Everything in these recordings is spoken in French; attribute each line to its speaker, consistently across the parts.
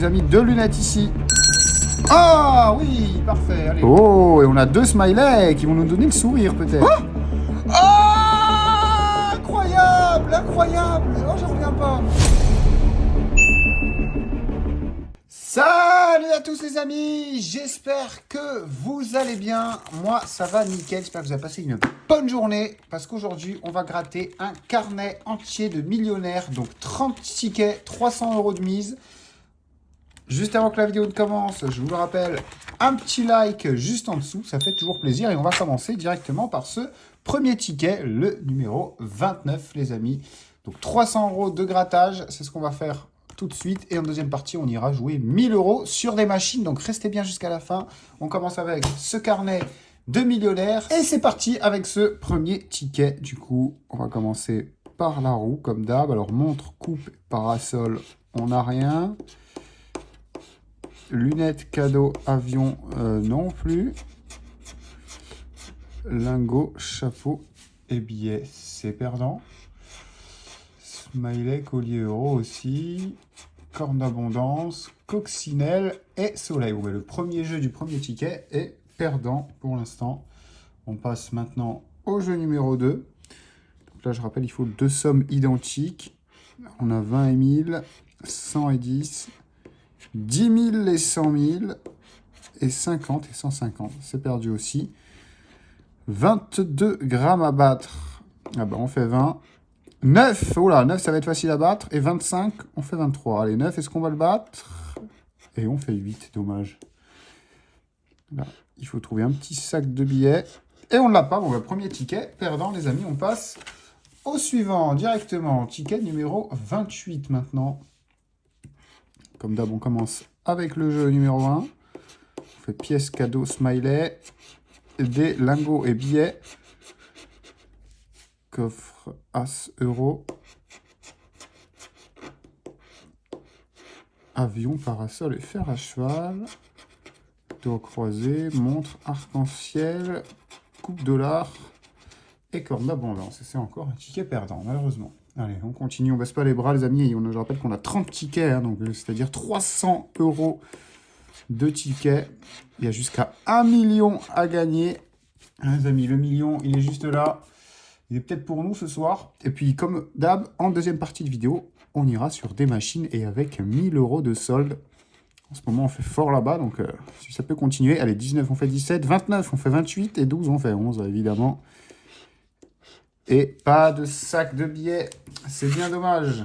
Speaker 1: amis, 2 lunettes ici. Ah oui, parfait, allez. Oh, et on a 2 smileys qui vont nous donner le sourire peut-être. Ah, incroyable, incroyable. Oh, j'en reviens pas. Salut à tous les amis, j'espère que vous allez bien. Moi, ça va nickel, j'espère que vous avez passé une bonne journée. Parce qu'aujourd'hui, on va gratter un carnet entier de millionnaires. Donc 30 tickets, 300 € de mise. Juste avant que la vidéo ne commence, je vous le rappelle, un petit like juste en dessous, ça fait toujours plaisir. Et on va commencer directement par ce premier ticket, le numéro 29 les amis. Donc 300 € de grattage, c'est ce qu'on va faire tout de suite. Et en deuxième partie, on ira jouer 1000 € sur des machines. Donc restez bien jusqu'à la fin. On commence avec ce carnet de millionnaires. Et c'est parti avec ce premier ticket. Du coup, on va commencer par la roue comme d'hab. Alors montre, coupe, parasol, on n'a rien. Lunettes, cadeaux, avion, non plus. Lingot, chapeau et billets, c'est perdant. Smiley, collier euro aussi. Corne d'abondance, coccinelle et soleil. Ouais, le premier jeu du premier ticket est perdant pour l'instant. On passe maintenant au jeu numéro 2. Donc là, je rappelle, il faut 2 sommes identiques. On a 20 et 1000, 100 et 10, 10 000 et 100 000, et 50 et 150. C'est perdu aussi. 22 grammes à battre. Ah bah, on fait 20. 9, oh là, 9 ça va être facile à battre. Et 25, on fait 23. Allez, 9, est-ce qu'on va le battre? Et on fait 8, dommage. Là, il faut trouver un petit sac de billets. Et on ne l'a pas. Bon, le premier ticket, perdant les amis. On passe au suivant directement. Ticket numéro 28 maintenant. Comme d'hab, on commence avec le jeu numéro 1. On fait pièces, cadeaux, smiley, des lingots et billets. Coffre, as, euro. Avion, parasol et fer à cheval. Dos croisé, montre, arc-en-ciel, coupe dollar et corne d'abondance. Et c'est encore un ticket perdant, malheureusement. Allez, on continue, on baisse pas les bras, les amis. Je rappelle qu'on a 30 tickets, hein, donc c'est-à-dire 300 € de tickets. Il y a jusqu'à 1 million à gagner. Hein, les amis, le million, il est juste là. Il est peut-être pour nous ce soir. Et puis, comme d'hab, en deuxième partie de vidéo, on ira sur des machines et avec 1000 € de solde. En ce moment, on fait fort là-bas, donc si ça peut continuer. Allez, 19, on fait 17, 29, on fait 28, et 12, on fait 11, évidemment. Et pas de sac de billets, c'est bien dommage.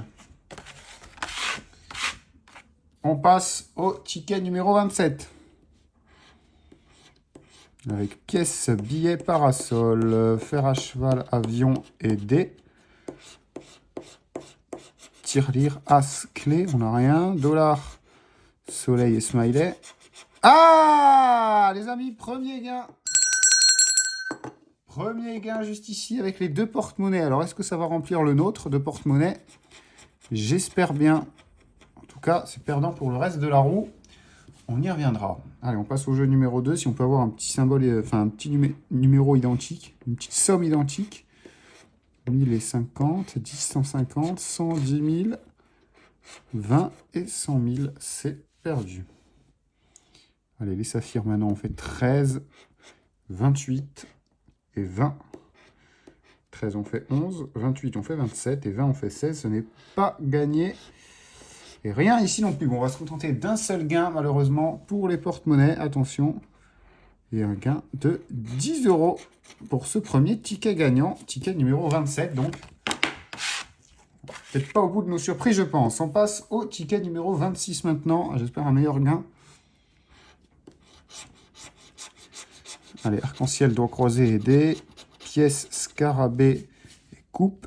Speaker 1: On passe au ticket numéro 27. Avec pièces, billets, parasol, fer à cheval, avion et dés. Tirelire, as, clé, on n'a rien. Dollar, soleil et smiley. Ah, les amis, premier gain. Premier gain juste ici avec les 2 porte-monnaies. Alors, est-ce que ça va remplir le nôtre de porte-monnaie? J'espère bien. En tout cas, c'est perdant pour le reste de la roue. On y reviendra. Allez, on passe au jeu numéro 2. Si on peut avoir un petit symbole, enfin un petit numéro identique, une petite somme identique. 1000 et 50, 10, 150, 110 000, 20 et 100 000, c'est perdu. Allez, les saphirs maintenant, on fait 13, 28 et 20. 13, on fait 11, 28, on fait 27 et 20, on fait 16. Ce n'est pas gagné. Et rien ici non plus. Bon, on va se contenter d'un seul gain, malheureusement, pour les porte-monnaies. Attention. Et un gain de 10 € pour ce premier ticket gagnant. Ticket numéro 27, donc. Peut-être pas au bout de nos surprises, je pense. On passe au ticket numéro 26 maintenant. J'espère un meilleur gain. Allez, arc-en-ciel, doigt croisé et dés. Pièces, scarabée et coupe.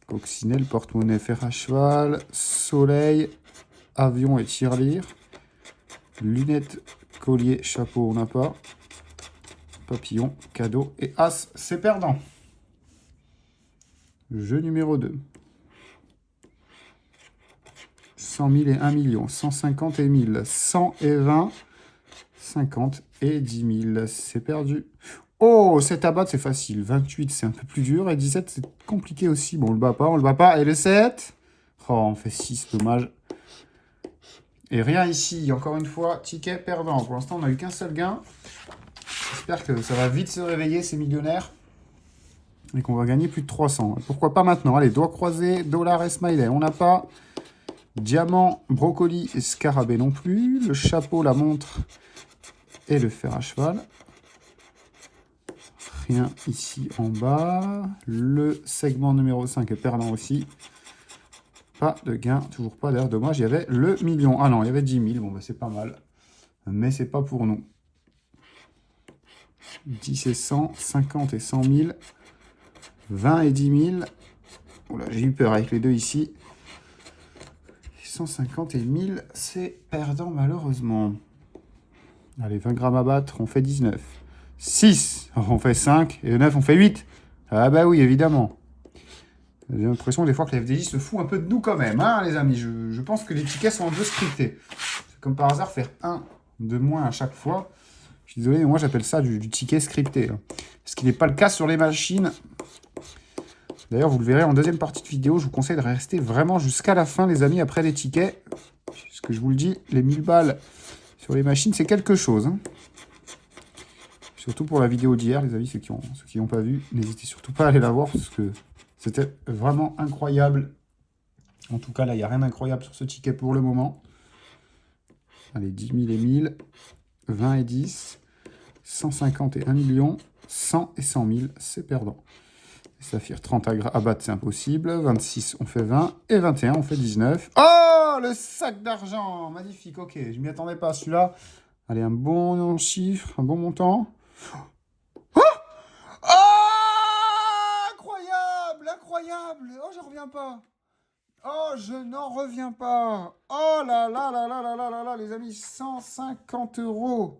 Speaker 1: Coccinelle, porte-monnaie, fer à cheval, soleil, avion et tirelire, lunettes, collier, chapeau, on n'a pas, papillon, cadeau et as, c'est perdant. Jeu numéro 2. 100 000 et 1 million, 150 et 1000, 100 et 20, 50 et 10 000, c'est perdu. Oh, 7 à battre, c'est facile. 28, c'est un peu plus dur. Et 17, c'est compliqué aussi. Bon, on le bat pas, on le bat pas. Et le 7 oh, on fait 6, dommage. Et rien ici, encore une fois, ticket perdant. Pour l'instant, on n'a eu qu'un seul gain. J'espère que ça va vite se réveiller, ces millionnaires. Et qu'on va gagner plus de 300. Pourquoi pas maintenant? Allez, doigts croisés, dollar et smiley. On n'a pas. Diamant, brocoli et scarabée non plus. Le chapeau, la montre et le fer à cheval. Rien ici en bas. Le segment numéro 5 est perdant aussi. Pas de gain, toujours pas d'air. Dommage, il y avait le million. Ah non, il y avait 10 000. Bon, bah, c'est pas mal. Mais c'est pas pour nous. 10 et 100, 50 et 100 000. 20 et 10 000. Oula, j'ai eu peur avec les deux ici. 150 et 1000, c'est perdant malheureusement. Allez, 20 grammes à battre, on fait 19. 6, on fait 5. Et 9, on fait 8. Ah bah oui, évidemment. J'ai l'impression des fois que la FDJ se fout un peu de nous quand même, hein, les amis. Je pense que les tickets sont un peu scriptés. C'est comme par hasard faire 1 de moins à chaque fois. Je suis désolé, mais moi j'appelle ça du ticket scripté. Ce qui n'est pas le cas sur les machines. D'ailleurs, vous le verrez en deuxième partie de vidéo. Je vous conseille de rester vraiment jusqu'à la fin, les amis, après les tickets. Puisque je vous le dis, les 1000 balles sur les machines, c'est quelque chose. Hein. Surtout pour la vidéo d'hier, les amis, ceux qui n'ont pas vu, n'hésitez surtout pas à aller la voir, parce que c'était vraiment incroyable. En tout cas, là, il n'y a rien d'incroyable sur ce ticket pour le moment. Allez, 10 000 et 1000, 20 et 10, 150 et 1 million, 100 et 100 000, c'est perdant. Saphir 30 à battre, c'est impossible. 26, on fait 20. Et 21, on fait 19. Oh, le sac d'argent. Magnifique, ok. Je m'y attendais pas, celui-là. Allez, un bon chiffre, un bon montant. Oh, oh, incroyable, incroyable. Oh, je reviens pas. Oh, je n'en reviens pas. Oh là là là là là là là là, les amis, 150 €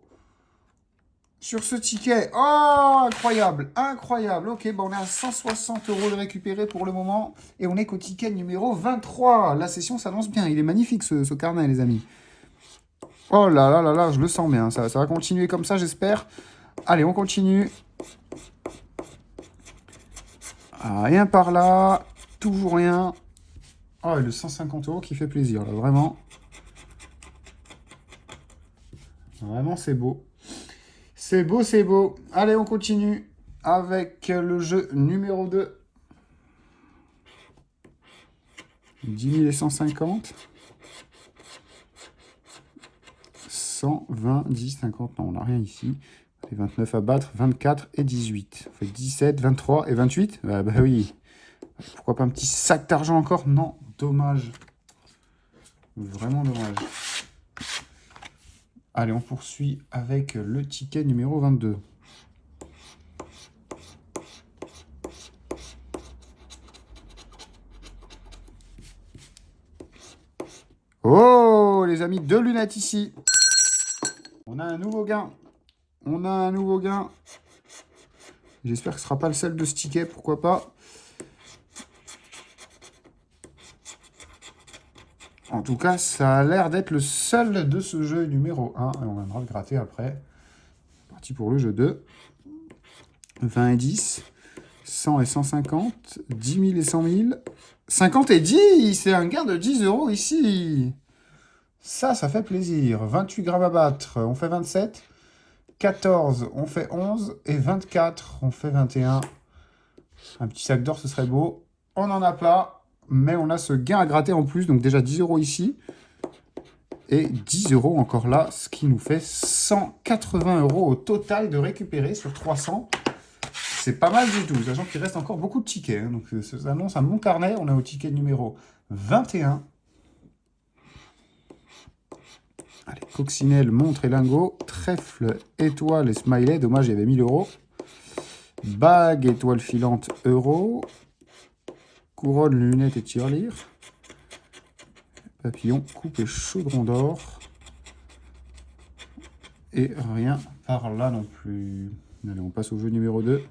Speaker 1: sur ce ticket. Oh, incroyable, incroyable. Ok, bon, on est à 160 € de récupérer pour le moment. Et on est qu'au ticket numéro 23. La session s'annonce bien. Il est magnifique, ce carnet, les amis. Oh là là là là, je le sens bien. Ça va continuer comme ça, j'espère. Allez, on continue. Ah, rien par là. Toujours rien. Oh, et le 150 € qui fait plaisir, là, vraiment. Vraiment, c'est beau. C'est beau, c'est beau. Allez, on continue avec le jeu numéro 2. 10 000 et 150. 120, 10, 50. Non, on n'a rien ici. Les 29 à battre, 24 et 18. On fait 17, 23 et 28. Bah oui. Pourquoi pas un petit sac d'argent encore? Non, dommage. Vraiment dommage. Allez, on poursuit avec le ticket numéro 22. Oh, les amis, 2 lunettes ici. On a un nouveau gain. On a un nouveau gain. J'espère que ce ne sera pas le seul de ce ticket, pourquoi pas. En tout cas, ça a l'air d'être le seul de ce jeu numéro 1. Et on viendra le gratter après. Parti pour le jeu 2. 20 et 10. 100 et 150. 10 000 et 100 000. 50 et 10. C'est un gain de 10 € ici. Ça fait plaisir. 28 grammes à battre. On fait 27. 14, on fait 11. Et 24, on fait 21. Un petit sac d'or, ce serait beau. On n'en a pas. Mais on a ce gain à gratter en plus. Donc déjà 10 € ici. Et 10 € encore là. Ce qui nous fait 180 € au total de récupérer sur 300. C'est pas mal du tout. Sachant qu'il reste encore beaucoup de tickets. Hein. Donc ça annonce un bon carnet. On est au ticket numéro 21. Allez, coccinelle, montre et lingot. Trèfle, étoile et smiley. Dommage, il y avait 1000 €. Bague, étoile filante, euro. Couronne, lunettes et tirelire. Papillon, coupe et chaudron d'or. Et rien par là non plus. Allez, on passe au jeu numéro 2.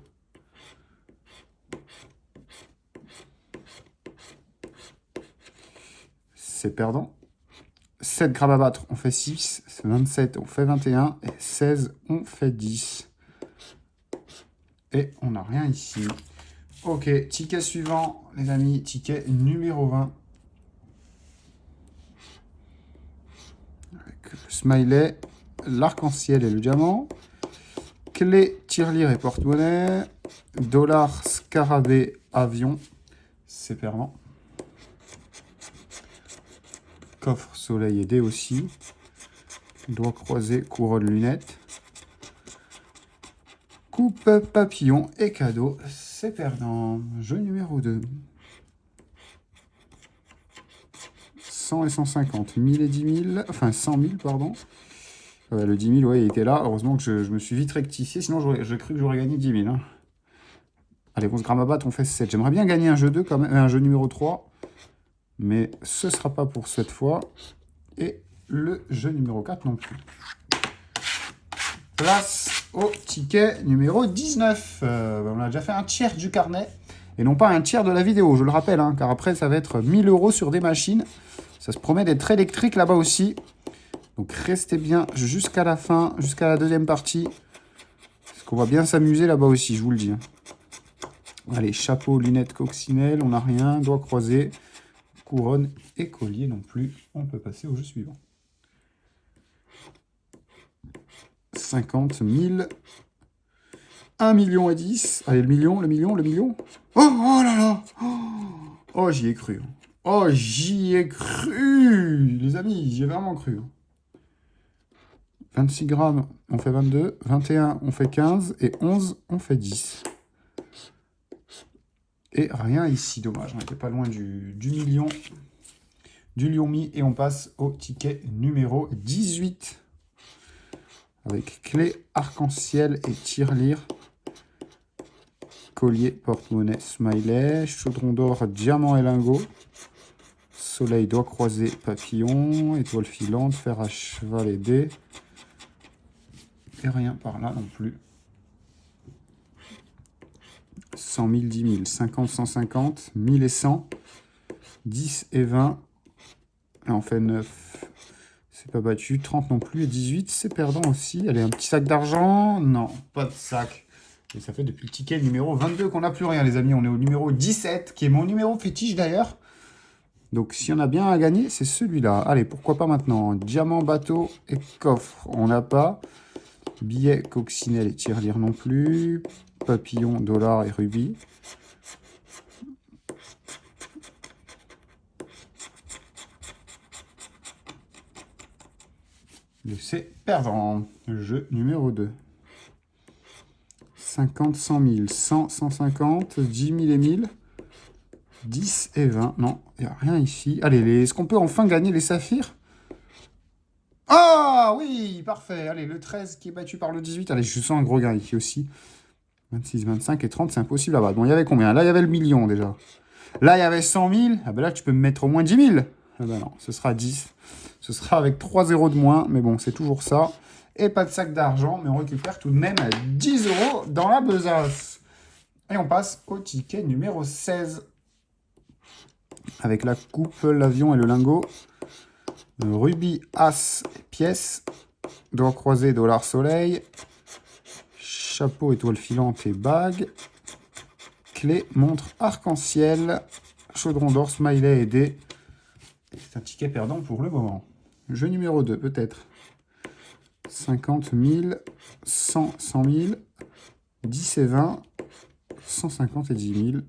Speaker 1: C'est perdant. 7 grammes à battre, on fait 6. 27, on fait 21. Et 16, on fait 10. Et on n'a rien ici. Ok, ticket suivant, les amis. Ticket numéro 20. smiley, l'arc-en-ciel et le diamant. Clé, tirelire et porte-monnaie. Dollar, scarabée, avion. C'est perdant. Coffre, soleil et dé aussi. Doigt croisé, couronne, lunettes. Coupe, papillon et cadeau. C'est perdant. Jeu numéro 2. 100 et 150. 1000 et 10 000. Enfin, 100 000, pardon. Le 10 000, ouais, il était là. Heureusement que je me suis vite rectifié. Sinon, j'ai cru que j'aurais gagné 10 000. Hein. Allez, 11 grammes à battre, on fait 7. J'aimerais bien gagner un jeu 2, quand même, un jeu numéro 3. Mais ce ne sera pas pour cette fois. Et le jeu numéro 4 non plus. Place au ticket numéro 19. On a déjà fait un tiers du carnet. Et non pas un tiers de la vidéo, je le rappelle. Hein, car après, ça va être 1000 € sur des machines. Ça se promet d'être électrique là-bas aussi. Donc restez bien jusqu'à la fin, jusqu'à la deuxième partie. Parce qu'on va bien s'amuser là-bas aussi, je vous le dis. Allez, chapeau, lunettes, coccinelle, on n'a rien. Doigts croisés, couronne et collier non plus. On peut passer au jeu suivant. 50 000. 1 million et 10. Allez, le million. Oh là là. Oh, j'y ai cru. Oh, j'y ai cru. Les amis, j'y ai vraiment cru. 26 grammes, on fait 22. 21, on fait 15. Et 11, on fait 10. Et rien ici, dommage. On n'était pas loin du million. Du lion mis. Et on passe au ticket numéro 18. Avec clé, arc-en-ciel et tirelire. Collier, porte-monnaie, smiley. Chaudron d'or, diamant et lingot. Soleil, doigt croisé, papillon. Étoile filante, fer à cheval et dés. Et rien par là non plus. 100 000, 10 000, 50, 150, 1000 et 100, 10 et 20. Là, on fait 9. C'est pas battu. 30 non plus. Et 18, c'est perdant aussi. Allez, un petit sac d'argent. Non, pas de sac. Et ça fait depuis le ticket numéro 22 qu'on n'a plus rien, les amis. On est au numéro 17, qui est mon numéro fétiche d'ailleurs. Donc, s'il y en a bien à gagner, c'est celui-là. Allez, pourquoi pas maintenant. Diamant, bateau et coffre. On n'a pas. Billet, coccinelle et tirelire non plus. Papillon, dollar et rubis. C'est perdant. Jeu numéro 2. 50, 100 000, 100, 150, 10 000 et 1000. 10 et 20. Non, il n'y a rien ici. Allez, est-ce qu'on peut enfin gagner les saphirs? Ah oui, parfait. Allez, le 13 qui est battu par le 18. Allez, je sens un gros gain ici aussi. 26, 25 et 30, c'est impossible là-bas. Bon, il y avait combien? Là, il y avait le million déjà. Là, il y avait 100 000. Ah ben là, tu peux me mettre au moins 10 000. Ah ben non, ce sera 10. Ce sera avec 3 zéros de moins. Mais bon, c'est toujours ça. Et pas de sac d'argent, mais on récupère tout de même 10 € dans la besace. Et on passe au ticket numéro 16. Avec la coupe, l'avion et le lingot. Rubis, as, pièce. Doigt croisé, dollar, soleil. Chapeau, étoile filante et bague. Clé, montre, arc-en-ciel. Chaudron d'or, smiley et dés. C'est un ticket perdant pour le moment. Jeu numéro 2, peut-être. 50 000, 100, 100 000, 10 et 20, 150 et 10 000.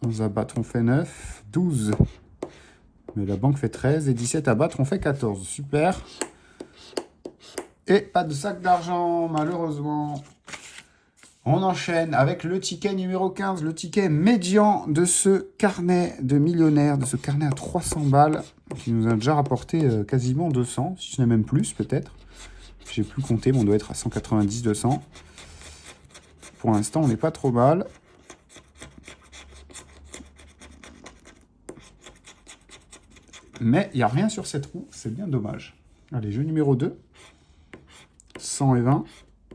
Speaker 1: 11 à battre, on fait 9, 12. Mais la banque fait 13 et 17 à battre, on fait 14. Super. Et pas de sac d'argent, malheureusement. On enchaîne avec le ticket numéro 15, le ticket médian de ce carnet de millionnaire, de ce carnet à 300 balles, qui nous a déjà rapporté quasiment 200, si ce n'est même plus peut-être. J'ai plus compté, mais on doit être à 190, 200. Pour l'instant, on n'est pas trop mal. Mais il n'y a rien sur cette roue, c'est bien dommage. Allez, jeu numéro 2. 100 et 20,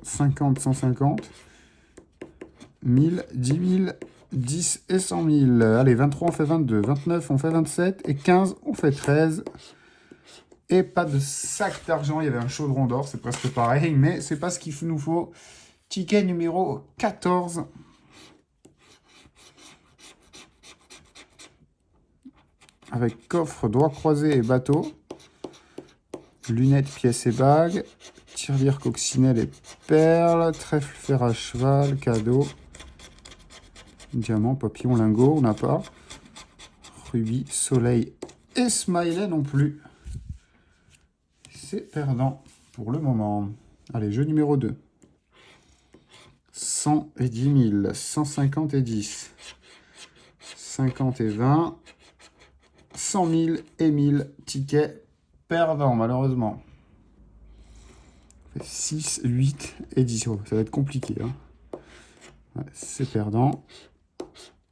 Speaker 1: 50, 150, 1000, 10 000, 10 et 100 000. Allez, 23, on fait 22, 29, on fait 27, et 15, on fait 13. Et pas de sac d'argent, il y avait un chaudron d'or, c'est presque pareil, mais c'est pas ce qu'il nous faut. Ticket numéro 14. Avec coffre, doigt croisé et bateau. Lunettes, pièces et bagues. Tirelire, coccinelle et perles. Trèfle, fer à cheval, cadeau. Diamant, papillon, lingot, on n'a pas. Rubis, soleil et smiley non plus. C'est perdant pour le moment. Allez, jeu numéro 2. 100 et 10 000. 150 et 10. 50 et 20. 100 000 et 1000 tickets perdants, malheureusement. 6, 8 et 10. Oh, ça va être compliqué. Hein. Ouais, c'est perdant.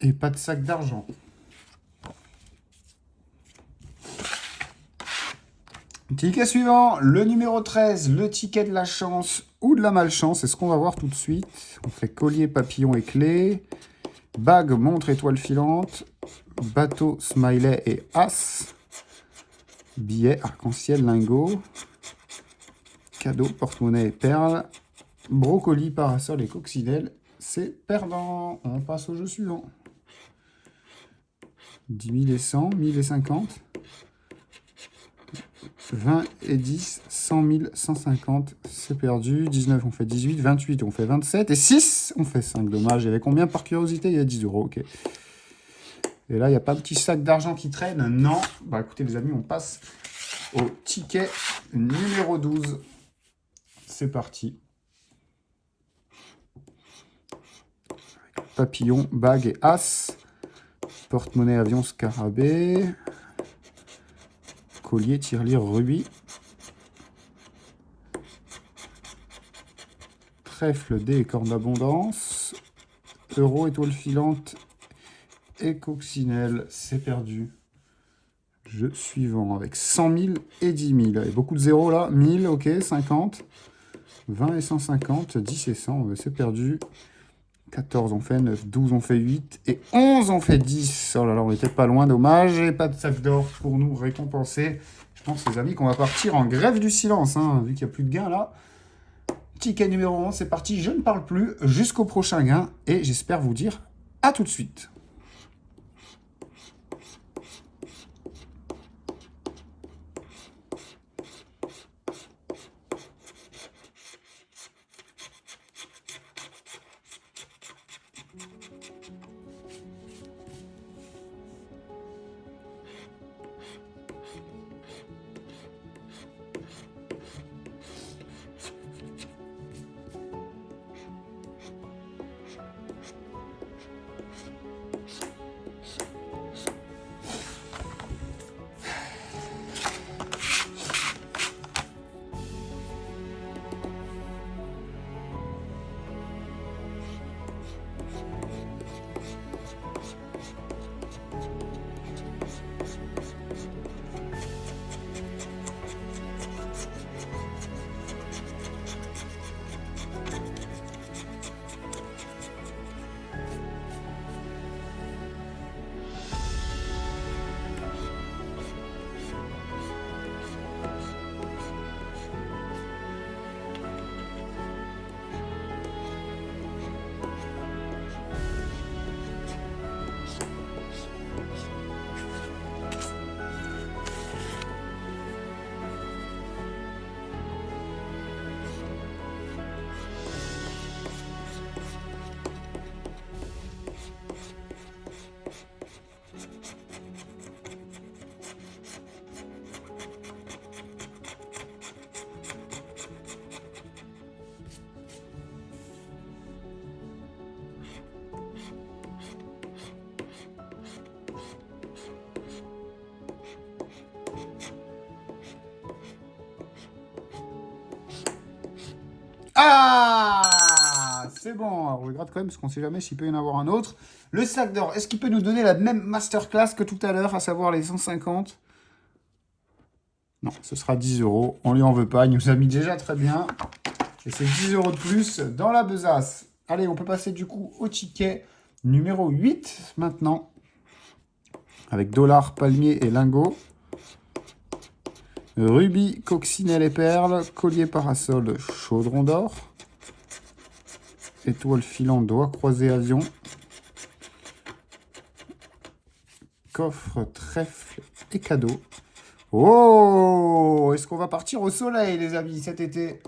Speaker 1: Et pas de sac d'argent. Ticket suivant, le numéro 13, le ticket de la chance ou de la malchance. C'est ce qu'on va voir tout de suite. On fait collier, papillon et clé. Bague, montre, étoile filante. Bateau, smiley et as. Billet, arc-en-ciel, lingot. Cadeau, porte-monnaie et perles. Brocoli, parasol et coccinelle. C'est perdant. On passe au jeu suivant. 10 000 et 100, 1000 et 50. 20 et 10, 100 000, 150, c'est perdu. 19, on fait 18. 28, on fait 27. Et 6, on fait 5. Dommage. Il y avait combien par curiosité? Il y a 10 euros, ok. Et là, il n'y a pas de petit sac d'argent qui traîne? Non. Bah écoutez les amis, on passe au ticket numéro 12. C'est parti. Papillon, bague et as. Porte-monnaie, avion, scarabée. Collier, tirelire, rubis. Trèfle, dés et corne d'abondance. Euro, étoile filante et coccinelle. C'est perdu. Jeu suivant avec 100 000 et 10 000. Et beaucoup de zéros là. 1000, ok, 50. 20 et 150. 10 et 100, c'est perdu. 14, on fait 9. 12, on fait 8. Et 11, on fait 10. Oh là là, on était pas loin, dommage. Et pas de sac d'or pour nous récompenser. Je pense, les amis, qu'on va partir en grève du silence, hein, vu qu'il n'y a plus de gain là. Ticket numéro 11, c'est parti. Je ne parle plus jusqu'au prochain gain. Et j'espère vous dire à tout de suite. Ah, c'est bon. Alors, on regrette quand même parce qu'on ne sait jamais s'il peut y en avoir un autre. Le sac d'or, est-ce qu'il peut nous donner la même masterclass que tout à l'heure, à savoir les 150? Non, ce sera 10 euros. On lui en veut pas. Il nous a mis déjà très bien. Et c'est 10 euros de plus dans la besace. Allez, on peut passer du coup au ticket numéro 8 maintenant. Avec dollar, palmier et lingot. Rubis, coccinelle et perles. Collier, parasol, chaudron d'or. Étoile filante, doigt croisé, avion. Coffre, trèfle et cadeau. Oh! Est-ce qu'on va partir au soleil, les amis, cet été?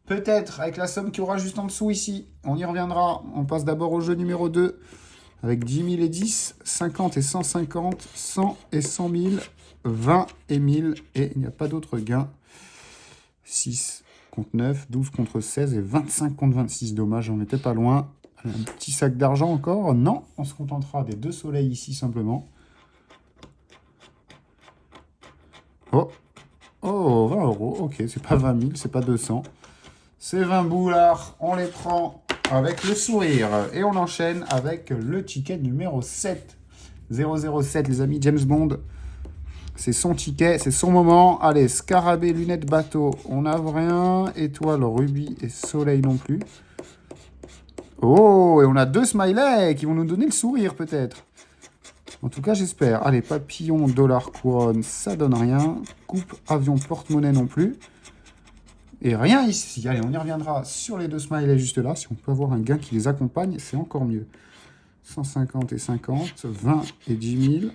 Speaker 1: Peut-être, avec la somme qu'il y aura juste en dessous ici. On y reviendra. On passe d'abord au jeu numéro 2. Avec 10 000 et 10, 50 et 150, 100 et 100 000, 20 et 1000. Et il n'y a pas d'autre gain. 6 contre 9, 12 contre 16 et 25 contre 26. Dommage, on n'était pas loin. Un petit sac d'argent encore? Non, on se contentera des 2 soleils ici simplement. Oh, oh, 20 euros. Ok, c'est pas 20 000, c'est pas 200. C'est 20 boulards, on les prend avec le sourire. Et on enchaîne avec le ticket numéro 7. 007, les amis, James Bond. C'est son ticket, c'est son moment. Allez, scarabée, lunettes, bateau, on n'a rien. Étoile, rubis et soleil non plus. Oh, et on a 2 smileys qui vont nous donner le sourire peut-être. En tout cas, j'espère. Allez, papillon, dollar, couronne, ça donne rien. Coupe, avion, porte-monnaie non plus. Et rien ici. Allez, on y reviendra sur les 2 smileys juste là. Si on peut avoir un gain qui les accompagne, c'est encore mieux. 150 et 50, 20 et 10 000,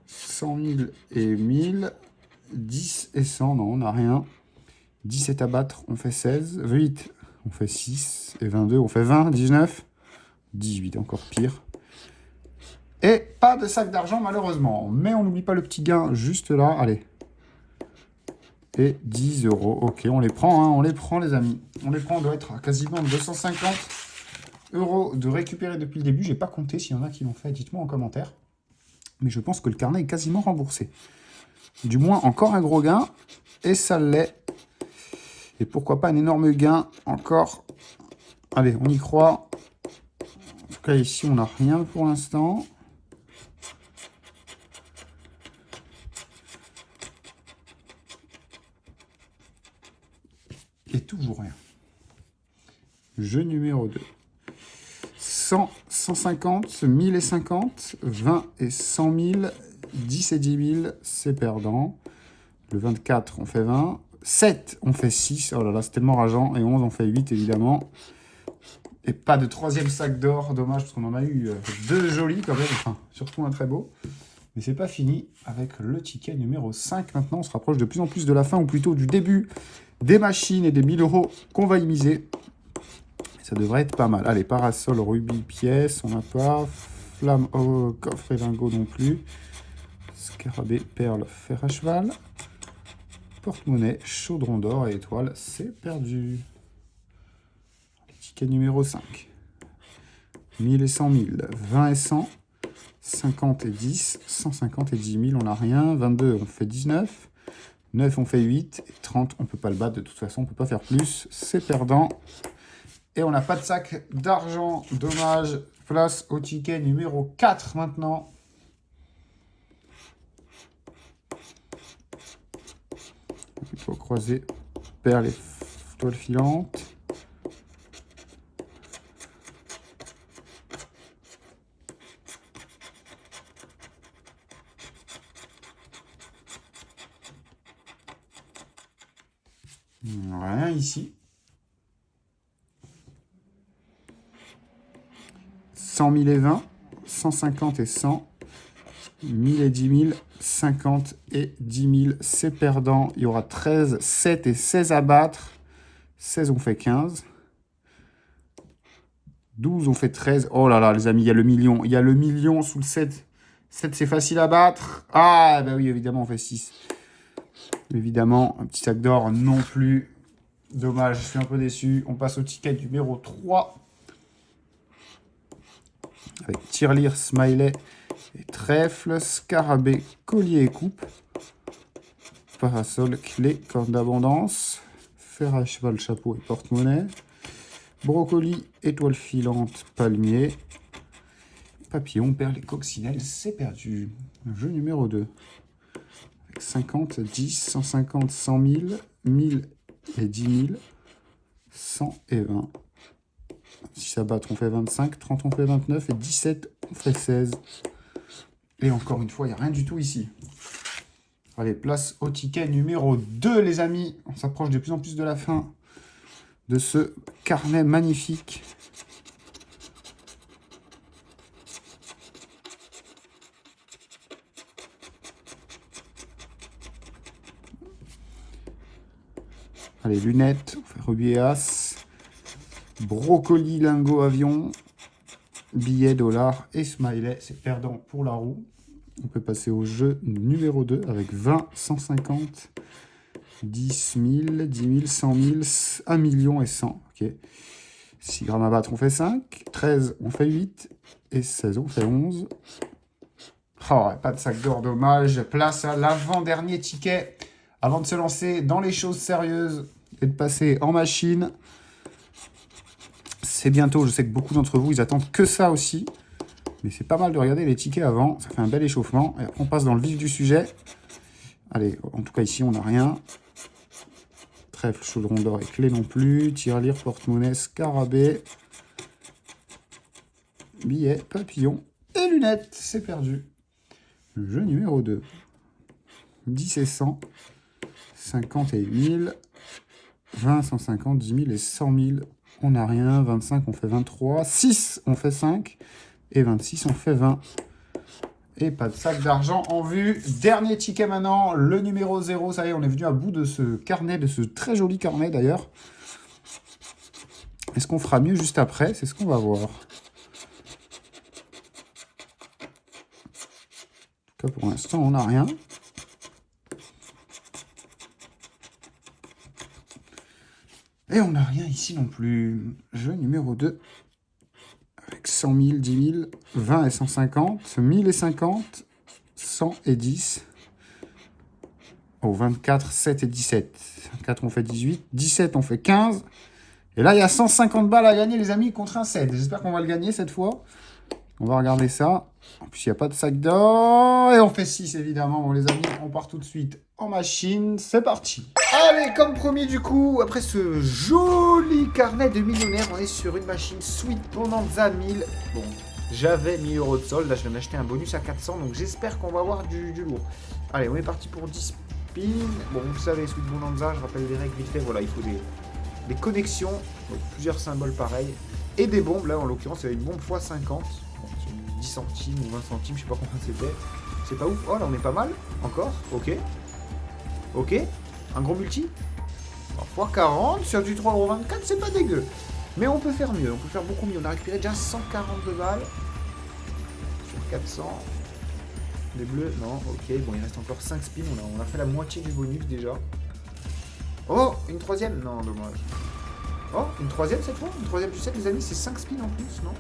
Speaker 1: 100 000 et 1000, 10 et 100, non, on n'a rien. 17 à battre, on fait 16. 8, on fait 6. Et 22, on fait 20, 19, 18, encore pire. Et pas de sac d'argent malheureusement. Mais on n'oublie pas le petit gain juste là. Allez. Et 10 euros. Ok, on les prend, hein, on les prend les amis. On les prend, on doit être à quasiment 250 euros de récupérer depuis le début. J'ai pas compté, s'il y en a qui l'ont fait, dites-moi en commentaire. Mais je pense que le carnet est quasiment remboursé. Du moins, encore un gros gain. Et ça l'est. Et pourquoi pas un énorme gain encore. Allez, on y croit. En tout cas, ici, on n'a rien pour l'instant. Et toujours rien. Jeu numéro 2. 100, 150, 1000 et 50, 20 et 100 000, 10 et 10 000, c'est perdant. Le 24, on fait 20. 7, on fait 6. Oh là là, c'est tellement rageant. Et 11, on fait 8, évidemment. Et pas de 3e sac d'or. Dommage, parce qu'on en a eu 2 jolis quand même. Enfin, surtout un très beau. Mais c'est pas fini avec le ticket numéro 5. Maintenant, on se rapproche de plus en plus de la fin, ou plutôt du début des machines et des 1000 euros qu'on va y miser. Ça devrait être pas mal. Allez, parasol, rubis, pièce, on n'a pas. Flamme, coffre et lingot non plus. Scarabée, perle, fer à cheval. Porte-monnaie, chaudron d'or et étoile, c'est perdu. Ticket numéro 5. 1000 et 100 000, 20 et 100, 50 et 10, 150 et 10 000, on n'a rien. 22, on fait 19. 9, on fait 8. Et 30, on ne peut pas le battre. De toute façon, on ne peut pas faire plus. C'est perdant. Et on n'a pas de sac d'argent. Dommage. Place au ticket numéro 4 maintenant. Il faut croiser perles et toiles filantes. Rien ici. 100 000 et 20, 150 et 100, 1000 et 10 000, 50 et 10 000, c'est perdant. Il y aura 13, 7 et 16 à battre. 16, on fait 15. 12, on fait 13. Oh là là, les amis, il y a le million. Il y a le million sous le 7. 7, c'est facile à battre. Ah, bah oui, évidemment, on fait 6. Évidemment, un petit sac d'or non plus. Dommage, je suis un peu déçu. On passe au ticket numéro 3. Avec tirelire, smiley et trèfle, scarabée, collier et coupe. Parasol, clé, corne d'abondance. Fer à cheval, chapeau et porte-monnaie. Brocoli, étoile filante, palmier. Papillon, perles et coccinelle, c'est perdu. Jeu numéro 2. Avec 50, 10, 150, 100 000, 1000 et 10 000, 100 et 20. Si ça bat, on fait 25, 30, on fait 29 et 17, on fait 16. Et encore une fois, il n'y a rien du tout ici. Allez, place au ticket numéro 2, les amis. On s'approche de plus en plus de la fin de ce carnet magnifique. Allez, lunettes, on fait rubis et as. Brocoli, lingot, avion. Billets, dollars et smiley. C'est perdant pour la roue. On peut passer au jeu numéro 2 avec 20, 150, 10 000, 10 000, 100 000, 1 million et 100. Ok. 6 grammes à battre, on fait 5. 13, on fait 8. Et 16, on fait 11. Oh, pas de sac d'or, dommage. Place à l'avant-dernier ticket avant de se lancer dans les choses sérieuses et de passer en machine. C'est bientôt, je sais que beaucoup d'entre vous, ils attendent que ça aussi. Mais c'est pas mal de regarder les tickets avant. Ça fait un bel échauffement. Et après, on passe dans le vif du sujet. Allez, en tout cas, ici, on n'a rien. Trèfle, chaudron d'or et clé non plus. Tirelire, porte-monnaie, scarabée. Billets, papillon et lunettes. C'est perdu. Le jeu numéro 2. 10 et 100. 50 et 1000. 20, 150, 10 000 et 100 000. On n'a rien. 25, on fait 23. 6, on fait 5. Et 26, on fait 20. Et pas de sac d'argent en vue. Dernier ticket maintenant, le numéro 0. Ça y est, on est venu à bout de ce carnet, de ce très joli carnet d'ailleurs. Est-ce qu'on fera mieux juste après? C'est ce qu'on va voir. En tout cas, pour l'instant, on n'a rien. Et on n'a rien ici non plus. Jeu numéro 2. Avec 100 000, 10 000, 20 et 150, 1000 et 50, 100 et 10. Oh, 24, 7 et 17. 24, on fait 18. 17, on fait 15. Et là, il y a 150 balles à gagner, les amis, contre un 7. J'espère qu'on va le gagner cette fois. On va regarder ça. En plus, il n'y a pas de sac d'or. Et on fait 6, évidemment. Bon, les amis, on part tout de suite en machine. C'est parti. Allez, comme promis, du coup, après ce joli carnet de millionnaire, on est sur une machine Sweet Bonanza 1000. Bon, j'avais 1000 € de solde. Là, je vais m'acheter un bonus à 400. Donc, j'espère qu'on va avoir du lourd. Allez, on est parti pour 10 spins. Bon, vous savez, Sweet Bonanza, je rappelle les règles vite fait. Voilà, il faut des connexions. Donc, plusieurs symboles pareils. Et des bombes. Là, en l'occurrence, c'est une bombe x 50. Bon, 10 centimes ou 20 centimes, je sais pas combien c'était. C'est pas ouf. Oh, là, on est pas mal. Encore. Ok. Ok. Un gros multi. Alors, x 40 sur du 3,24 €, c'est pas dégueu. Mais on peut faire mieux. On peut faire beaucoup mieux. On a récupéré déjà 142 balles. Sur 400. Des bleus. Non. Ok. Bon, il reste encore 5 spins. On a fait la moitié du bonus déjà. Oh, une troisième. Non, dommage. Oh, une troisième cette fois. Une troisième du 7, les amis. C'est 5 spins en plus, non?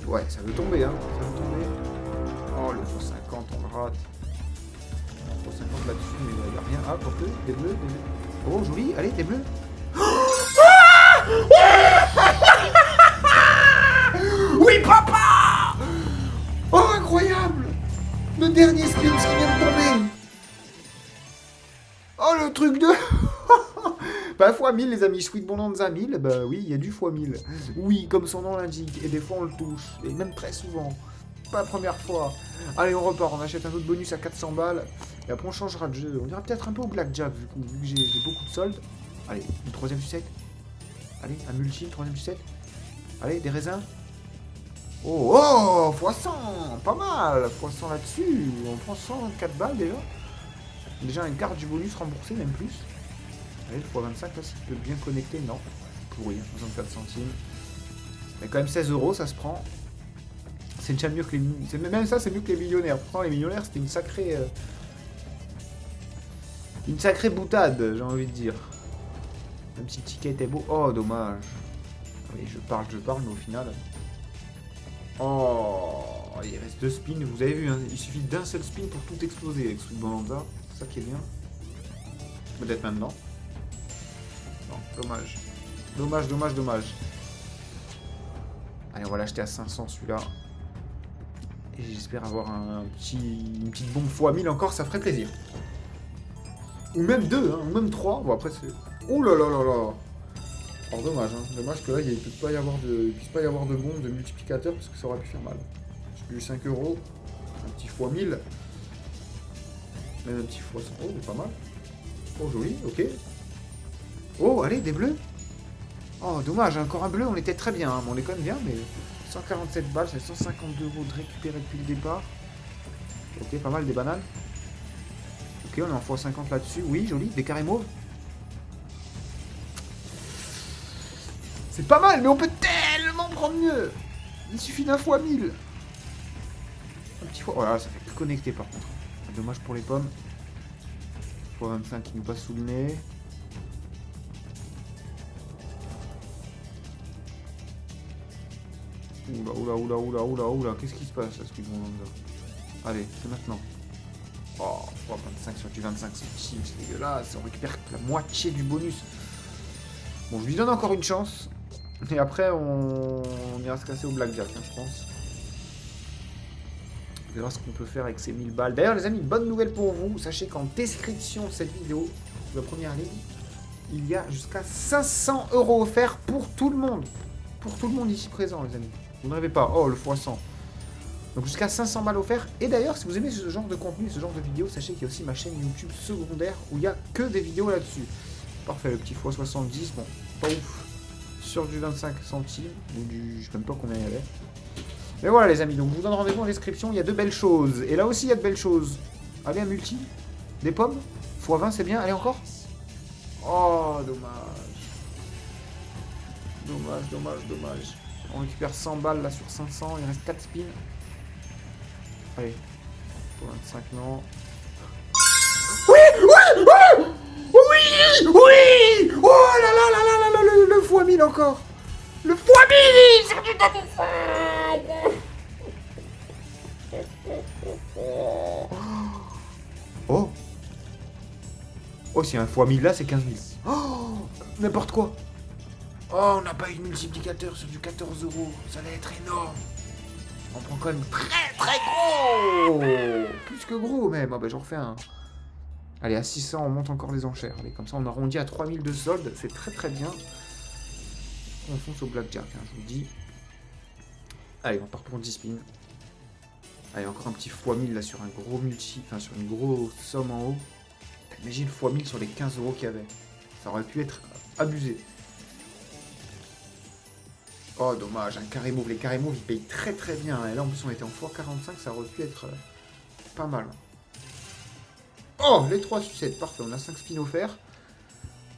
Speaker 1: Ouais, ça veut tomber, hein. Ça veut tomber. Oh, le x50, on le rate. 50 là-dessus, mais il n'y a rien. Ah, pour peu, des bleus, des bleus. Oh, joli, allez, des bleus. Oui, papa. Oh, incroyable. Le dernier spin qui vient de tomber. Oh, le truc de... Bah, x 1000, les amis. Sweet Bonanza 1000, bah oui, il y a du x 1000. Oui, comme son nom l'indique. Et des fois, on le touche. Et même très souvent. Pas la première fois. Allez, on repart. On achète un autre bonus à 400 balles. Et après, on changera de jeu. On ira peut-être un peu au blackjack, vu que j'ai beaucoup de soldes. Allez, une troisième sucette. Allez, un multi, une troisième sucette. Allez, des raisins. Oh, oh, x100. Pas mal. x100 là-dessus. On prend 124 balles déjà. Déjà, une carte du bonus remboursée, même plus. Allez, le x25, là, c'est peut bien connecté. Non, pourri, 64 centimes. Mais quand même 16 €, ça se prend. C'est déjà mieux que les... Même ça, c'est mieux que les millionnaires. Pourtant, les millionnaires, c'était une sacrée boutade, j'ai envie de dire. Un petit ticket était beau. Oh, dommage. Oui, je parle, mais au final... Oh, il reste 2 spins. Vous avez vu, hein, il suffit d'un seul spin pour tout exploser avec Sweet Bonanza. C'est ça qui est bien. Peut-être maintenant. Non, dommage. Dommage, dommage, dommage. Allez, on va l'acheter à 500 celui-là. Et j'espère avoir une petite bombe x 1000 encore, ça ferait plaisir. Ou même 2, hein, ou même 3. Bon, après, c'est... Oh là là là là. Alors, dommage, hein. Dommage que là, il ne puisse pas y avoir de bombes, de multiplicateurs, parce que ça aurait pu faire mal. J'ai eu 5 €. Un petit x 1000. Même un petit x 100. Oh, c'est pas mal. Oh, joli, ok. Oh, allez, des bleus. Oh, dommage, encore un bleu, on était très bien. Hein. Bon, on est quand même bien, mais 147 balles, c'est 152 € de récupérer depuis le départ. Ok, pas mal, des bananes. Ok, on est en x50 là-dessus. Oui, joli, des carrés mauves. C'est pas mal, mais on peut tellement prendre mieux. Il suffit d'un fois 1000. Un petit fois... Voilà, ça fait que connecter par contre. Dommage pour les pommes. Fois 25 qui nous passe sous le nez. Oula. Qu'est-ce qui se passe à ce qu'ils vont là? Allez, c'est maintenant. Oh, fois 25 sur du 25 centimes, c'est dégueulasse. On récupère la moitié du bonus. Bon, je lui donne encore une chance. Et après, on ira se casser au blackjack, hein, je pense. On verra ce qu'on peut faire avec ces 1000 balles. D'ailleurs, les amis, bonne nouvelle pour vous. Sachez qu'en description de cette vidéo, la première ligne, il y a jusqu'à 500 € offerts pour tout le monde. Pour tout le monde ici présent, les amis. Vous ne rêvez pas. Oh, le x100. Donc jusqu'à 500 balles offerts. Et d'ailleurs, si vous aimez ce genre de contenu, ce genre de vidéos, sachez qu'il y a aussi ma chaîne YouTube secondaire où il n'y a que des vidéos là-dessus. Parfait, le petit x70. Bon, pas ouf. Sur du 25 centimes. Ou du... je sais même pas combien il y avait. Mais voilà les amis, donc je vous donne rendez-vous en description, il y a de belles choses. Et là aussi il y a de belles choses. Allez, un multi. Des pommes. x20 c'est bien, allez encore. Oh, dommage. Dommage. On récupère 100 balles là sur 500, il reste 4 spins. Allez. x25 non. Oui. Oh là là, le x1000 encore. Le x1000 sur du 25. Oh. Oh, si un x1000 là, c'est 15 000. Oh, n'importe quoi. Oh, on n'a pas eu de multiplicateur sur du 14 €. Ça va être énorme. On prend quand même très gros. Plus que gros même. Ah bah j'en refais un. Allez, à 600, on monte encore les enchères. Allez, comme ça, on arrondit à 3000 de solde. C'est très bien. On fonce au blackjack, hein, je vous le dis. Allez, on part pour 10 spins. Allez, encore un petit x1000 là sur un gros multi, enfin sur une grosse somme en haut. Imagine x1000 sur les 15 € qu'il y avait. Ça aurait pu être abusé. Oh, dommage, un carré mauve. Les carrés mauves, ils payent très bien. Et là, en plus, on était en x45, ça aurait pu être pas mal. Oh, les 3 sucettes, parfait. On a 5 spins offerts.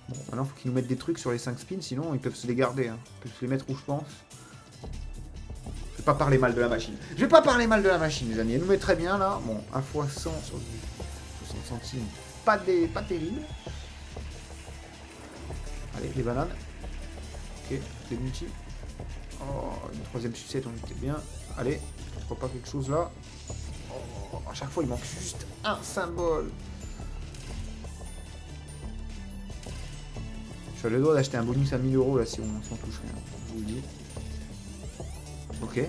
Speaker 1: Bon, maintenant, il faut qu'ils nous mettent des trucs sur les 5 spins, sinon, ils peuvent se les garder. Hein. Ils peuvent se les mettre où je pense. Je vais pas parler mal de la machine. Les amis. Elle nous met très bien, là. Bon, 1 x 100 sur du 60 centimes. Pas terrible. Allez, les bananes. Ok, les multi. Oh, une troisième sucette, on était bien. Allez, pourquoi pas quelque chose là. Oh, à chaque fois, il manque juste un symbole. Je suis à le doigt d'acheter un bonus à 1000 € là si on s'en touche rien. Je vous le dis. Ok.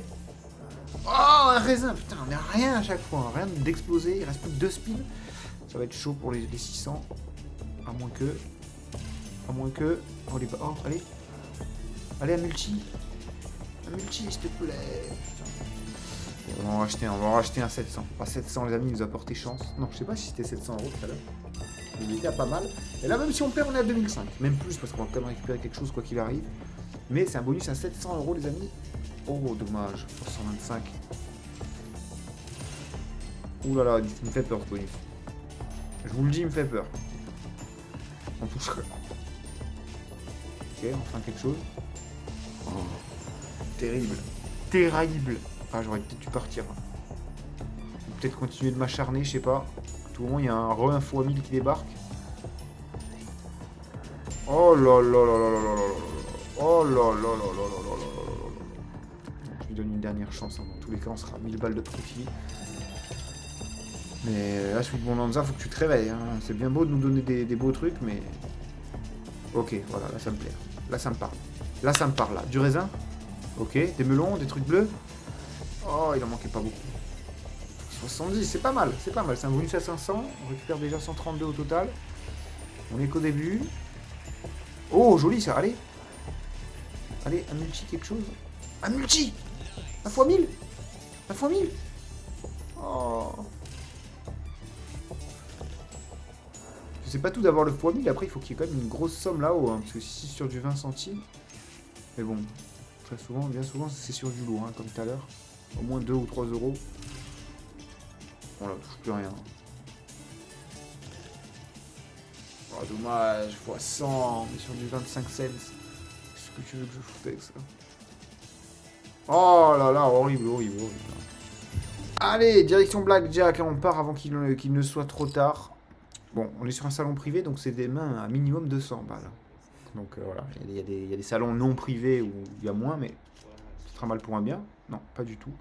Speaker 1: Oh, un raisin. Putain, on n'a rien à chaque fois. Hein. Rien d'exploser. Il reste plus que 2 spins. Ça va être chaud pour les 600. À moins que. Oh, les... oh, allez. Allez, un multi. Un multi, s'il te plaît. On va en racheter un 700. Pas 700, les amis, il nous a porté chance. Non, je sais pas si c'était 700 € tout à l'heure. Il était à pas mal. Et là, même si on perd, on est à 2005. Même plus, parce qu'on va quand même récupérer quelque chose, quoi qu'il arrive. Mais c'est un bonus à 700 €, les amis. Oh, dommage. 125. Ouh là là, il me fait peur, ce bonus. Je vous le dis, il me fait peur. On touche. Ok, enfin quelque chose. Oh, terrible. Ah, j'aurais peut-être dû partir. Peut-être continuer de m'acharner, je sais pas. À tout moment, il y a un x1000 qui débarque. Oh là là là là là là là là. Oh là là là là là là là. Je lui donne une dernière chance. Hein. Dans tous les cas, on sera à 1000 balles de profit. Mais là, Sweet Bonanza, faut que tu te réveilles. Hein. C'est bien beau de nous donner des beaux trucs, mais... Ok, voilà, là, ça me plaît. Là, ça me parle. Là. Du raisin. Ok, des melons, des trucs bleus. Oh, il en manquait pas beaucoup. 70, c'est pas mal. C'est un bonus à 500. On récupère déjà 132 au total. On est qu'au début. Oh, joli ça, allez. Allez, un multi, quelque chose. Un multi. Un fois 1000. Oh. C'est pas tout d'avoir le x1000, après il faut qu'il y ait quand même une grosse somme là-haut, hein, parce que si c'est sur du 20 centimes, mais bon, bien souvent c'est sur du lourd, hein, comme tout à l'heure, au moins 2 ou 3 €. Bon là, on touche plus rien. Oh dommage, x100, on est sur du 25 cents, Qu'est-ce que tu veux que je foute avec ça? Oh là là, horrible, horrible, horrible. Allez, direction Blackjack, hein, on part avant qu'il ne soit trop tard. Bon, on est sur un salon privé, donc c'est des mains à minimum 200 balles. Donc voilà, il y a des salons non privés où il y a moins, mais c'est très mal pour un bien. Non, pas du tout.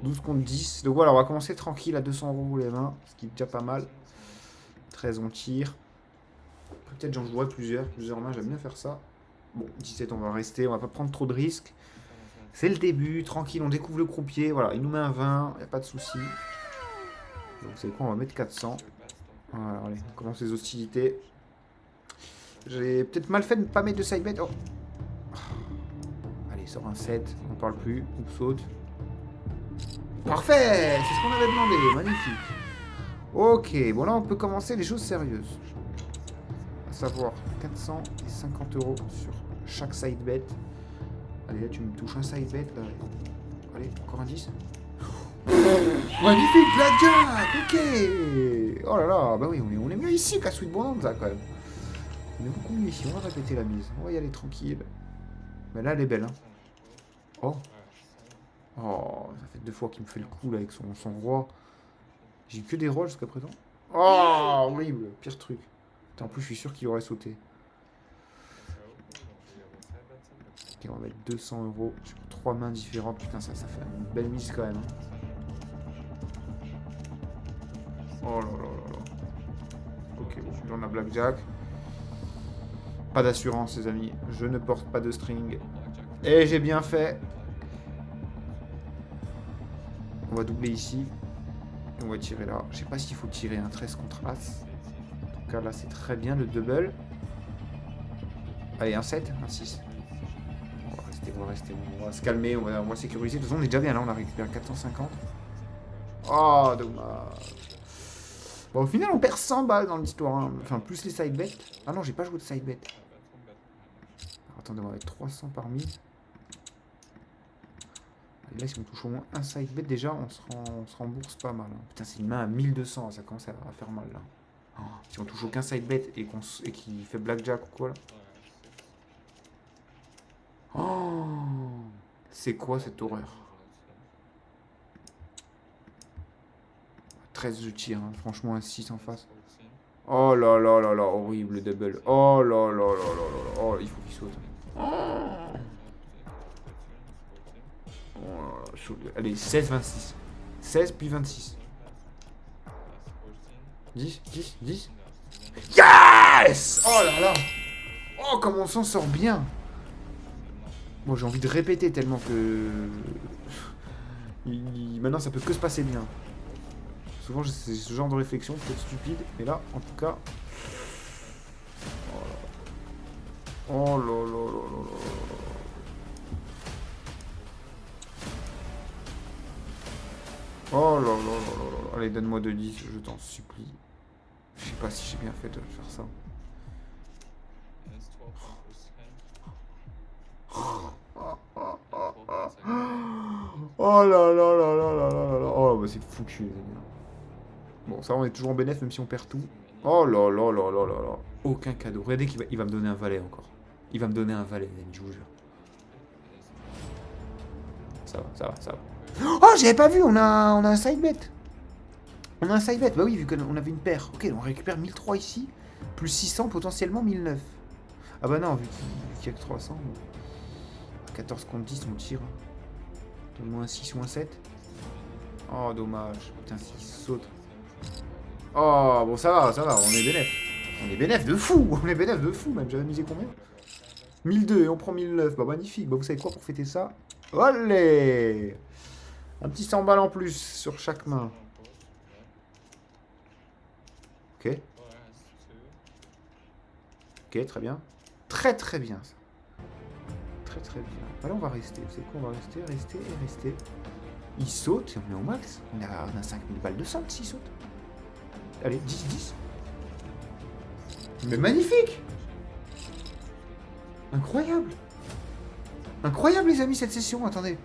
Speaker 1: 12 contre 10. Donc voilà, on va commencer tranquille à 200 € les mains, ce qui est déjà pas mal. 13, on tire. Peut-être j'en jouerai plusieurs mains, j'aime bien faire ça. Bon, 17, on va rester, on va pas prendre trop de risques. C'est le début, tranquille, on découvre le croupier. Voilà, il nous met un 20, il n'y a pas de souci. Donc c'est quoi, on va mettre 400. Voilà, allez, on commence les hostilités. J'ai peut-être mal fait de ne pas mettre de side bet. Oh. Allez, sort un 7, on ne parle plus. Oups, saute. Parfait, c'est ce qu'on avait demandé, magnifique. Ok, bon là on peut commencer les choses sérieuses. À savoir 450 € sur chaque side bet. Allez, là tu me touches un side bet. Là. Allez, encore un 10. Magnifique, Blackjack. Ok. Oh là là, bah oui, on est mieux ici qu'à Sweet Bonanza quand même. On est beaucoup mieux ici, on va répéter la mise. On va y aller tranquille. Mais là elle est belle, hein. Oh. Oh, ça fait 2 fois qu'il me fait le coup là avec son roi. J'ai que des rois jusqu'à présent. Oh, horrible, pire truc. Putain, en plus, je suis sûr qu'il aurait sauté. Ok, on va mettre 200 € sur 3 mains différentes. Putain, ça fait une belle mise quand même. Oh là là là là. Ok, bon, là on a Blackjack. Pas d'assurance, les amis. Je ne porte pas de string. Et j'ai bien fait. On va doubler ici. Et on va tirer là. Je sais pas s'il faut tirer un 13 contre As. En tout cas, là, c'est très bien le double. Allez, un 7, un 6. On va se calmer, on va sécuriser. De toute façon, on est déjà bien là, on a récupéré 450. Oh, dommage. Bon, au final, on perd 100 balles dans l'histoire. Hein. Enfin, plus les side bets. Ah non, j'ai pas joué de side bet. Alors, attendez, on va mettre 300 par mise. Et là, si on touche au moins un side bet, déjà, on se rembourse pas mal. Hein. Putain, c'est une main à 1200, ça commence à faire mal là. Oh, si on touche aucun side bet et qu'il fait blackjack ou quoi là. Oh, c'est quoi cette horreur? 13 je tire, hein. Franchement un 6 en face. Oh là là là là, horrible double. Oh là là là là là. Oh, il faut qu'il saute. Oh, allez, 16, 26. 16 puis 26. 10, 10, 10. Yes! Oh là là! Oh, comment on s'en sort bien! Bon, j'ai envie de répéter tellement que... Maintenant, ça peut que se passer bien. Souvent, c'est ce genre de réflexion, peut-être stupide, mais là, en tout cas... Oh là là là là là là. Oh là là là là là. Allez, donne-moi 2-10, je t'en supplie. Je sais pas si j'ai bien fait de faire ça. Oh là là là là là là là. Oh bah c'est foutu les amis. Bon ça on est toujours en bénéfice même si on perd tout. Oh là là là là là là. Aucun cadeau. Regardez qu'il va me donner un valet encore. Il va me donner un valet les amis, je vous jure. Ça va, ça va, ça va. Oh j'avais pas vu, on a un side bet. On a un side bet, bah oui vu qu'on avait une paire. Ok on récupère 1003 ici. Plus 600 potentiellement 1009. Ah bah non vu qu'il y a que 300. 14 contre 10 on tire. Donne-moi un 6 ou un 7. Oh, dommage. Putain, s'il saute. Oh, bon, ça va, on est bénef. On est bénef de fou. On est bénef de fou, même. J'avais misé combien? 1002 et on prend 1009. Bah, magnifique. Bah, vous savez quoi pour fêter ça? Allez! Un petit 100 balles en plus sur chaque main. Ok. Ok, très bien. Très, très bien, ça. Très, très bien. Bah, là, on va rester. Vous savez quoi? On va rester. Il saute et on est au max. On a 5000 balles de solde s'il saute. Allez, 10. Mais magnifique! Incroyable! Incroyable les amis cette session, attendez.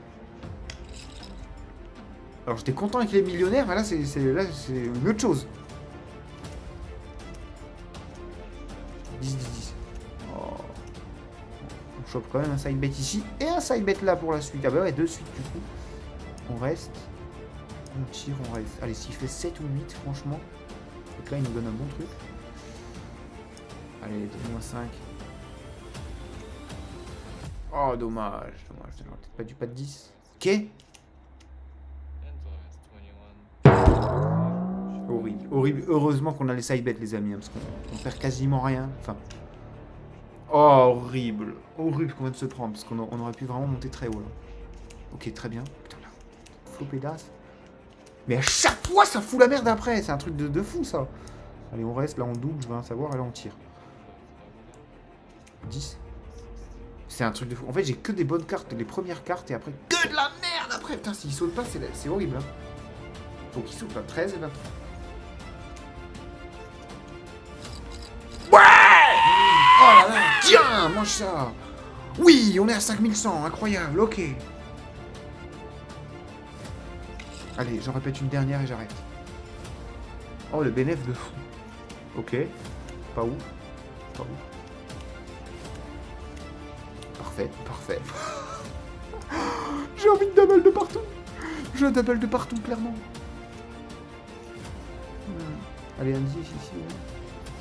Speaker 1: Alors j'étais content avec les millionnaires, mais là c'est une autre chose. 10. Oh. On chope quand même un side bet ici et un side bet là pour la suite. Ah bah ouais, de suite du coup. On reste. On tire, on reste. Allez, s'il fait 7 ou 8, franchement. Donc là, il nous donne un bon truc. Allez, donne-moi 5. Oh, dommage. Dommage. J'aurais peut-être pas du pas de 10. Ok. Horrible. Horrible. Heureusement qu'on a les side bets, les amis. Hein, parce qu'on perd quasiment rien. Enfin. Oh, horrible. Horrible qu'on vient de se prendre. Parce qu'on aurait pu vraiment monter très haut là. Ok, très bien. Putain, là. Flopé d'as. Mais à chaque fois, ça fout la merde après. C'est un truc de fou, ça. Allez, on reste. Là, on double. Je veux un savoir. Et là, on tire. 10. C'est un truc de fou. En fait, j'ai que des bonnes cartes. Les premières cartes. Et après, que de la merde après. Putain, s'il saute pas, c'est horrible. Hein. Faut qu'il saute là. 13 et 23. Ouais. Oh là là. Tiens, mange ça. Oui, on est à 5100. Incroyable. Ok. Allez, j'en répète une dernière et j'arrête. Oh, le bénéfice de fou. Ok. Pas ouf. Pas ouf. Parfait, parfait. J'ai envie de double de partout. Je double de partout, clairement. Allez, un 10 ici. Ouais.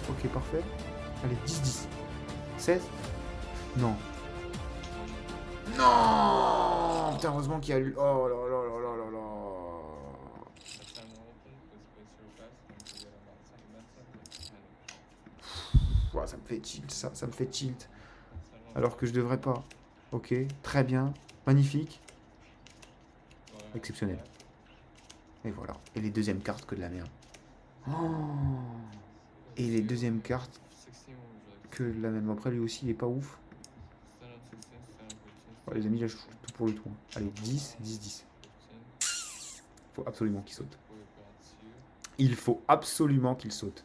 Speaker 1: Ok, parfait. Allez, 10-10. 16. Non. Non. Putain, heureusement qu'il y a eu... Oh là là là là là là. Oh, ça me fait tilt, ça me fait tilt. Alors que je devrais pas. Ok, très bien. Magnifique. Exceptionnel. Et voilà. Et les deuxièmes cartes, que de la merde. Oh. Et les deuxièmes cartes, que de la merde. Après, lui aussi, il est pas ouf. Oh, les amis, là, je joue tout pour le tout. Allez, 10, 10, 10. Faut absolument qu'il saute. Il faut absolument qu'il saute.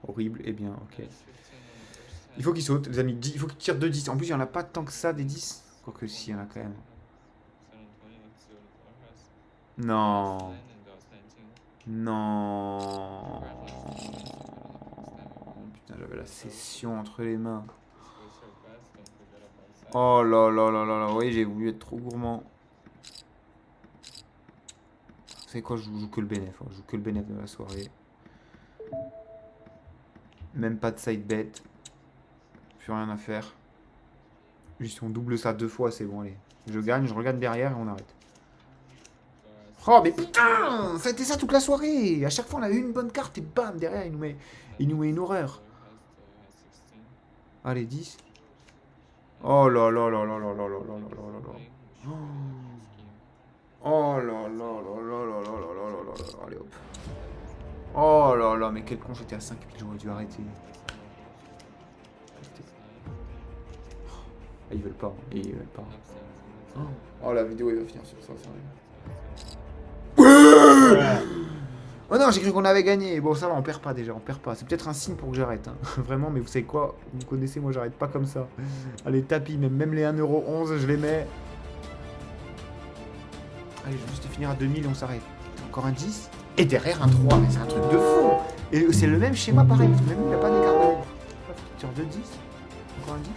Speaker 1: Horrible, eh bien, ok. Il faut qu'il saute, les amis. Il faut qu'il tire 2 10. En plus, il n'y en a pas tant que ça, des 10. Quoique si, il y en a quand même. Non. Non. Putain, j'avais la session entre les mains. Oh là là là là là. Oui, j'ai voulu être trop gourmand. Vous savez quoi, je joue que le bénéf. Je joue que le bénéf de la soirée. Même pas de side bet. Plus rien à faire. Juste on double ça 2 fois, c'est bon, allez. Je gagne, je regarde derrière et on arrête. Oh mais putain, ça a été ça toute la soirée. À chaque fois on a eu une bonne carte et bam, derrière il nous met une horreur. Allez, 10. Oh là là là là là là là là là là là. Oh là là là là là là là là là là. Allez hop. Oh là là, mais quel con, j'étais à 5000, j'aurais dû arrêter. Ah, ils veulent pas, ils veulent pas. Oh, la vidéo, il va finir sur ça, sérieux. Oh non, j'ai cru qu'on avait gagné. Bon, ça va, on perd pas déjà, on perd pas. C'est peut-être un signe pour que j'arrête. Hein. Vraiment, mais vous savez quoi? Vous me connaissez, moi, j'arrête pas comme ça. Allez, tapis, même les 1,11€, je les mets. Allez, je vais juste finir à 2000 et on s'arrête. Encore un 10. Et derrière un 3. Mais c'est un truc de fou. Et c'est le même schéma, pareil. Même il n'y a pas d'écart de... Sur 2 10. Encore un 10.